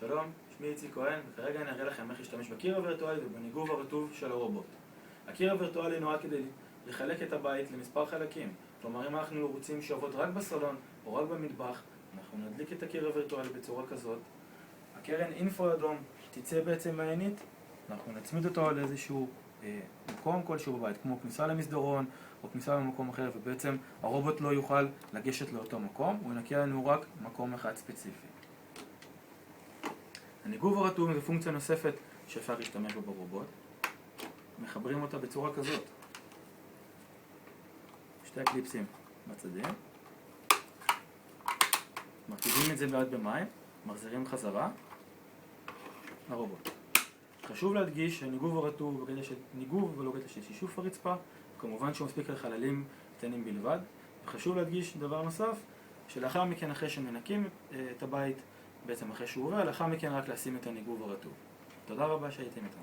שלום, שמי איציק כהן, וכרגע אני אראה לכם איך להשתמש בקיר הווירטואלי ובניגוב הרטוב של הרובוט. הקיר הווירטואלי נועד כדי לחלק את הבית למספר חלקים. כלומר, אם אנחנו רוצים שיעבוד רק בסלון או רק במטבח, אנחנו נדליק את הקיר הווירטואלי בצורה כזאת. הקרן אינפו אדום תצא בעצם מהעינית, אנחנו נצמיד אותו על איזשהו מקום כלשהו בבית, כמו כניסה למסדרון או כניסה למקום אחר, ובעצם הרובוט לא יוכל לגשת לאותו מקום, הוא ינקה לנו רק מקום אחד ספציפי. הניגוב הרטוב זה פונקציה נוספת שאפשר להשתמש בה ברובוט. מחברים אותה בצורה כזאת. שתי הקליפסים בצדדים. מרכיבים את זה מעט במים, מחזירים חזרה לרובוט. חשוב להדגיש שהניגוב הרטוב הוא בקטע של ניגוב ולא בקטע של שישוף הרצפה, כמובן שהוא מספיק לחללים קטנים בלבד. וחשוב להדגיש דבר נוסף, שלאחר מכן, אחרי שמנקים את הבית, בעצם אחרי שהוא עובר, לאחר מכן רק לשים את הניגוב הרטוב. תודה רבה שהייתם איתנו.